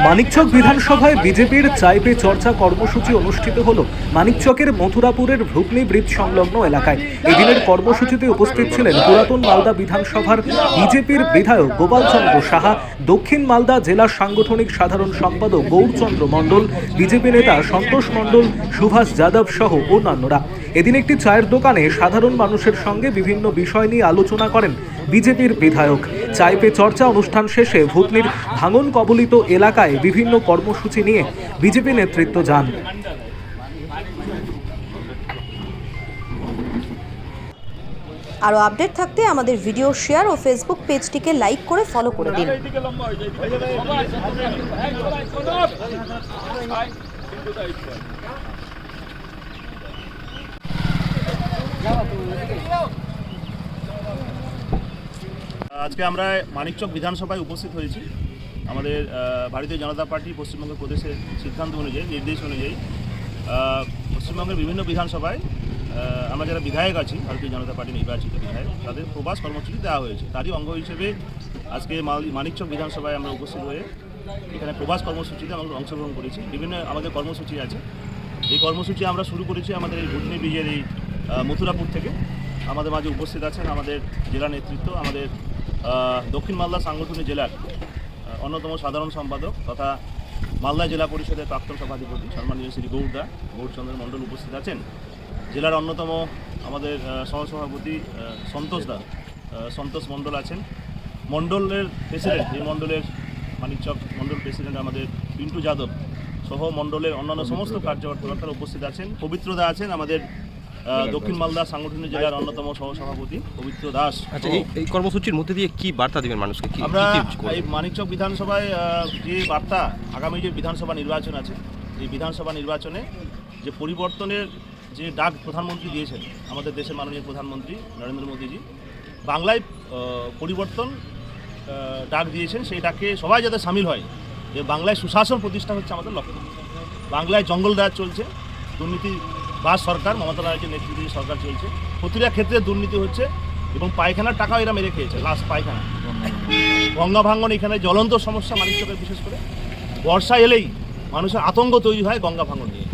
মানিকচক বিধানসভায় বিজেপির চাই পে চর্চা কর্মসূচি অনুষ্ঠিত হলো মানিকচকের মথুরাপুরের ভ্রুকনি ব্রিজ সংলগ্ন এলাকায়। এদিনের কর্মসূচিতে উপস্থিত ছিলেন পুরাতন মালদা বিধানসভার বিজেপির বিধায়ক গোপালচন্দ্র সাহা, দক্ষিণ মালদা জেলা সাংগঠনিক সাধারণ সম্পাদক গৌরচন্দ্র মণ্ডল, বিজেপি নেতা সন্তোষ মণ্ডল, সুভাষ যাদব সহ অন্যান্যরা। এদিন একটি চায়ের দোকানে সাধারণ মানুষের সঙ্গে বিভিন্ন বিষয় নিয়ে আলোচনা করেন বিজেপির বিধায়ক। চাই পে চর্চা অনুষ্ঠান শেষে ভূতনির ভাঙন কবলিত এলাকায় বিভিন্ন কর্মসূচি নিয়ে বিজেপি নেতৃত্ব যান। আরও আপডেট থাকতে আমাদের ভিডিও শেয়ার ও ফেসবুক পেজটিকে লাইক করে ফলো করে দিন। আজকে আমরা মানিকচক বিধানসভায় উপস্থিত হয়েছি। আমাদের ভারতীয় জনতা পার্টি পশ্চিমবঙ্গ প্রদেশের সিদ্ধান্ত অনুযায়ী, নির্দেশ অনুযায়ী পশ্চিমবঙ্গের বিভিন্ন বিধানসভায় আমরা যারা বিধায়ক আছি, ভারতীয় জনতা পার্টি নির্বাচিত বিধায়ক, তাদের প্রবাস কর্মসূচি দেওয়া হয়েছে। তারই অঙ্গ হিসেবে আজকে মানিকচক বিধানসভায় আমরা উপস্থিত হয়ে এখানে প্রবাস কর্মসূচিতে আমরা অংশগ্রহণ করেছি। বিভিন্ন আমাদের কর্মসূচি আছে। এই কর্মসূচি আমরা শুরু করেছি আমাদের এই ভূতনি ব্রিজের এই মথুরাপুর থেকে। আমাদের মাঝে উপস্থিত আছেন আমাদের জেলা নেতৃত্ব, আমাদের দক্ষিণ মালদা সাংগঠনিক জেলার অন্যতম সাধারণ সম্পাদক তথা মালদা জেলা পরিষদের প্রাক্তন সভাধিপতি সম্মানীয় শ্রী গৌরচন্দ্র মণ্ডল উপস্থিত আছেন। জেলার অন্যতম আমাদের সহসভাপতি সন্তোষ মণ্ডল আছেন। মণ্ডলের প্রেসিডেন্ট, এই মণ্ডলের মানিকচক মণ্ডল প্রেসিডেন্ট আমাদের পিন্টু যাদব সহ মণ্ডলের অন্যান্য সমস্ত কার্যকর্তারা উপস্থিত আছেন। পবিত্রদা আছেন আমাদের দক্ষিণ মালদা সাংগঠনিক জেলার অন্যতম সহসভাপতি পবিত্র দাস। আচ্ছা, এই কর্মসূচির মধ্যে দিয়ে কি বার্তা দেবেন মানুষকে? আমরা এই মানিকচক বিধানসভায় যে বার্তা, আগামী যে বিধানসভা নির্বাচন আছে, এই বিধানসভা নির্বাচনে যে পরিবর্তনের যে ডাক প্রধানমন্ত্রী দিয়েছেন, আমাদের দেশের মাননীয় প্রধানমন্ত্রী নরেন্দ্র মোদীজি বাংলায় পরিবর্তন ডাক দিয়েছেন, সেই ডাকে সবাই যাতে সামিল হয়। যে বাংলায় সুশাসন প্রতিষ্ঠা হচ্ছে আমাদের লক্ষ্য। বাংলায় জঙ্গল রাজ চলছে, দুর্নীতি বাস সরকার, মমতা ব্যানার্জির নেতৃত্বে সরকার চলছে, প্রতিটা ক্ষেত্রে দুর্নীতি হচ্ছে এবং পায়খানার টাকাও এরা মেরে খেয়েছে। লাস্ট পায়খানা, গঙ্গা ভাঙন এখানে জ্বলন্ত সমস্যা মানিকচকের। বিশেষ করে বর্ষা এলেই মানুষের আতঙ্ক তৈরি হয় গঙ্গা ভাঙন নিয়ে।